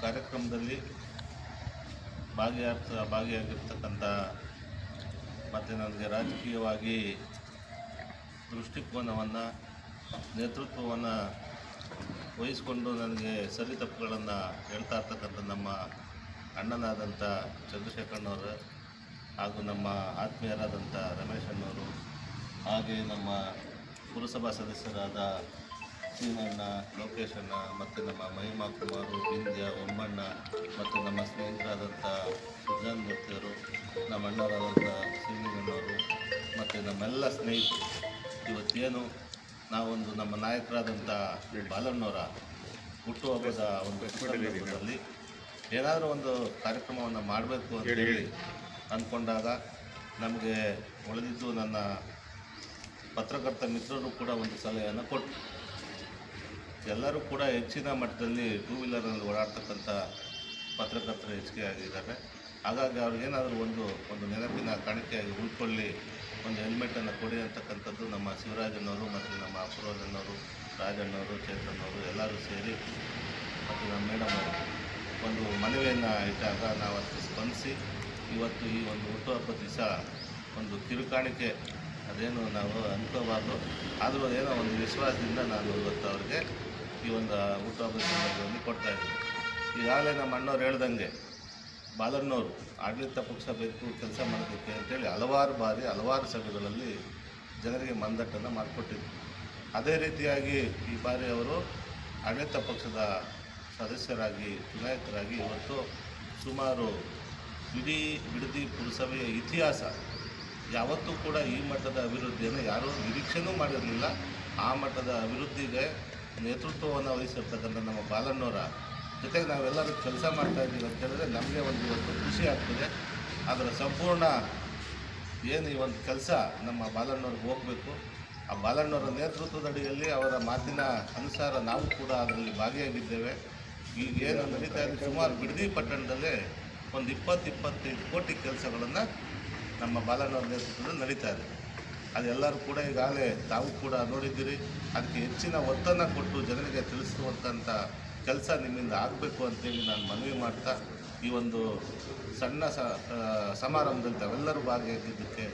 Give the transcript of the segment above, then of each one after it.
ಕಾರ್ಯಕ್ರಮದಲ್ಲಿ ಭಾಗಿಯಾಗಿರ್ತಕ್ಕಂಥ ಮತ್ತು ನನಗೆ ರಾಜಕೀಯವಾಗಿ ದೃಷ್ಟಿಕೋನವನ್ನು ನೇತೃತ್ವವನ್ನು ವಹಿಸಿಕೊಂಡು ನನಗೆ ಸರಿ ತಪ್ಪುಗಳನ್ನು ಹೇಳ್ತಾ ಇರ್ತಕ್ಕಂಥ ನಮ್ಮ ಅಣ್ಣನಾದಂಥ ಚಂದ್ರಶೇಖರನವರು ಹಾಗೂ ನಮ್ಮ ಆತ್ಮೀಯರಾದಂಥ ರಮೇಶ್ ಅಣ್ಣವರು, ಹಾಗೆ ನಮ್ಮ ಪುರಸಭಾ ಸದಸ್ಯರಾದ ಸೀನಣ್ಣ, ಲೋಕೇಶ್ ಅಣ್ಣ ಮತ್ತು ನಮ್ಮ ಮಹಿಮಾ ಕುಮಾರು, ಬಿಂದ್ಯ, ಒಮ್ಮಣ್ಣ ಮತ್ತು ನಮ್ಮ ಸ್ನೇಹಿತರಾದಂಥ ಸುಜಾನ್ ಮೂರ್ತಿಯವರು, ನಮ್ಮ ಅಣ್ಣವರಾದಂಥ ಸಿಂಗಣ್ಣವರು ಮತ್ತು ನಮ್ಮೆಲ್ಲ ಸ್ನೇಹಿತರು, ಇವತ್ತೇನು ನಾವೊಂದು ನಮ್ಮ ನಾಯಕರಾದಂಥ ಬಾಲಣ್ಣವರ ಹುಟ್ಟುಹಬ್ಬದ ಒಂದು ಸಂದರ್ಭದಲ್ಲಿ ಏನಾದರೂ ಒಂದು ಕಾರ್ಯಕ್ರಮವನ್ನು ಮಾಡಬೇಕು ಅಂತೇಳಿ ಅಂದ್ಕೊಂಡಾಗ ನಮಗೆ ಉಳಿದಿದ್ದು ನನ್ನ ಪತ್ರಕರ್ತ ಮಿತ್ರರು ಕೂಡ ಒಂದು ಸಲಹೆಯನ್ನು ಕೊಟ್ಟರು. ಎಲ್ಲರೂ ಕೂಡ ಹೆಚ್ಚಿನ ಮಟ್ಟದಲ್ಲಿ ಟೂ ವೀಲರಲ್ಲಿ ಓಡಾಡ್ತಕ್ಕಂಥ ಪತ್ರಕರ್ತರು ಹೆಚ್ಚಿಗೆ ಆಗಿದ್ದಾರೆ. ಹಾಗಾಗಿ ಅವ್ರಿಗೇನಾದರೂ ಒಂದು ನೆನಪಿನ ಕಾಣಿಕೆಯಾಗಿ ಉಳ್ಕೊಳ್ಳಿ, ಒಂದು ಹೆಲ್ಮೆಟನ್ನು ಕೊಡಿ ಅಂತಕ್ಕಂಥದ್ದು ನಮ್ಮ ಶಿವರಾಜನವರು ಮತ್ತು ನಮ್ಮ ಅಪೂರ್ವಣ್ಣವರು, ರಾಜಣ್ಣವರು, ಚೇತನವರು ಎಲ್ಲರೂ ಸೇರಿ ಮತ್ತು ನಮ್ಮ ಮೇಡಮ್ ಒಂದು ಮನವಿಯನ್ನು ಇಟ್ಟಾಗ ನಾವು ಅದಕ್ಕೆ ಸ್ಪಂದಿಸಿ ಇವತ್ತು ಈ ಒಂದು ಹುಟ್ಟುಹಬ್ಬ ದಿವಸ ಒಂದು ಕಿರುಕಾಣಿಕೆ ಅದೇನು ನಾವು ಅನ್ಕೋಬಾರ್ದು, ಆದರೂ ಏನೋ ಒಂದು ವಿಶ್ವಾಸದಿಂದ ನಾನು ಇವತ್ತು ಅವ್ರಿಗೆ ಈ ಒಂದು ಹುಟ್ಟುಹಬ್ಬದ ಸಂದರ್ಭದಲ್ಲಿ ಕೊಡ್ತಾಯಿದ್ದೀನಿ. ಈಗಾಗಲೇ ನಮ್ಮ ಅಣ್ಣವ್ರು ಹೇಳ್ದಂಗೆ ಬಾಲಣ್ಣವರು ಆಡಳಿತ ಪಕ್ಷ ಬೇಕು ಕೆಲಸ ಮಾಡೋದಕ್ಕೆ ಅಂತೇಳಿ ಹಲವಾರು ಬಾರಿ ಹಲವಾರು ಸಭೆಗಳಲ್ಲಿ ಜನರಿಗೆ ಮಂದಟ್ಟನ್ನು ಮಾಡಿಕೊಟ್ಟಿದ್ರು. ಅದೇ ರೀತಿಯಾಗಿ ಈ ಬಾರಿ ಅವರು ಆಡಳಿತ ಪಕ್ಷದ ಸದಸ್ಯರಾಗಿ ಚುನಾಯಿತರಾಗಿ ಇವತ್ತು ಸುಮಾರು ಇಡೀ ಬಿಡದಿ ಪುರಸಭೆಯ ಇತಿಹಾಸ ಯಾವತ್ತೂ ಕೂಡ ಈ ಮಟ್ಟದ ಅಭಿವೃದ್ಧಿಯನ್ನು ಯಾರೂ ನಿರೀಕ್ಷೆನೂ ಮಾಡಿರಲಿಲ್ಲ. ಆ ಮಟ್ಟದ ಅಭಿವೃದ್ಧಿಗೆ ನೇತೃತ್ವವನ್ನು ವಹಿಸಿರ್ತಕ್ಕಂಥ ನಮ್ಮ ಬಾಲಣ್ಣವರ ಜೊತೆಗೆ ನಾವೆಲ್ಲರೂ ಕೆಲಸ ಮಾಡ್ತಾಯಿದ್ದೀವಿ ಅಂತ ಹೇಳಿದ್ರೆ ನಮಗೆ ಒಂದು ಇವತ್ತು ಖುಷಿ ಆಗ್ತದೆ. ಅದರ ಸಂಪೂರ್ಣ ಏನು ಈ ಒಂದು ಕೆಲಸ ನಮ್ಮ ಬಾಲಣ್ಣವ್ರಿಗೆ ಹೋಗಬೇಕು. ಆ ಬಾಲಣ್ಣವರ ನೇತೃತ್ವದಡಿಯಲ್ಲಿ ಅವರ ಮಾತಿನ ಅನುಸಾರ ನಾವು ಕೂಡ ಅದರಲ್ಲಿ ಭಾಗಿಯಾಗಿದ್ದೇವೆ. ಈಗೇನು ನಡೀತಾ ಇದೆ, ಸುಮಾರು ಬಿಡದಿ ಪಟ್ಟಣದಲ್ಲೇ ಒಂದು 20-25 ಕೋಟಿ ಕೆಲಸಗಳನ್ನು ನಮ್ಮ ಬಾಲಣ್ಣವ್ರ ನೇತೃತ್ವದಲ್ಲಿ ನಡೀತಾ ಇದೆ. ಅದೆಲ್ಲರೂ ಕೂಡ ಈಗಾಗಲೇ ತಾವು ಕೂಡ ನೋಡಿದ್ದೀರಿ. ಅದಕ್ಕೆ ಹೆಚ್ಚಿನ ಒತ್ತನ್ನು ಕೊಟ್ಟು ಜನರಿಗೆ ತಿಳಿಸುವಂಥ ಕೆಲಸ ನಿಮ್ಮಿಂದ ಆಗಬೇಕು ಅಂತೇಳಿ ನಾನು ಮನವಿ ಮಾಡ್ತಾ ಈ ಒಂದು ಸಣ್ಣ ಸಮಾರಂಭದಲ್ಲಿ ತಾವೆಲ್ಲರೂ ಭಾಗಿಯಾಗಿದ್ದಕ್ಕೆ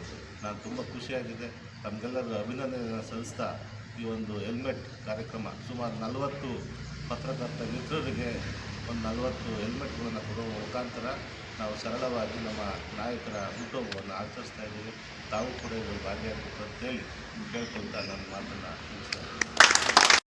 ನಾನು ತುಂಬ ಖುಷಿಯಾಗಿದೆ. ತಮಗೆಲ್ಲರೂ ಅಭಿನಂದನೆಯನ್ನು ಸಲ್ಲಿಸ್ತಾ ಈ ಒಂದು ಹೆಲ್ಮೆಟ್ ಕಾರ್ಯಕ್ರಮ ಸುಮಾರು 40 ಪತ್ರಕರ್ತ ಮಿತ್ರರಿಗೆ ಒಂದು 40 ಹೆಲ್ಮೆಟ್ಗಳನ್ನು ಕೊಡುವ ಮುಖಾಂತರ ನಾವು ಸರಳವಾಗಿ ನಮ್ಮ ನಾಯಕರ ಹುಟ್ಟುಹಬ್ಬವನ್ನು ಆಚರಿಸ್ತಾ ಇದ್ದೀವಿ. ತಾವು ಕೂಡ ಇದರಲ್ಲಿ ಭಾಗಿಯಾಗಬೇಕು ಅಂತೇಳಿ ಕೇಳ್ಕೊಳ್ತಾ ನನ್ನ ಮಾತನ್ನು ಮುಗಿಸ್ತಾ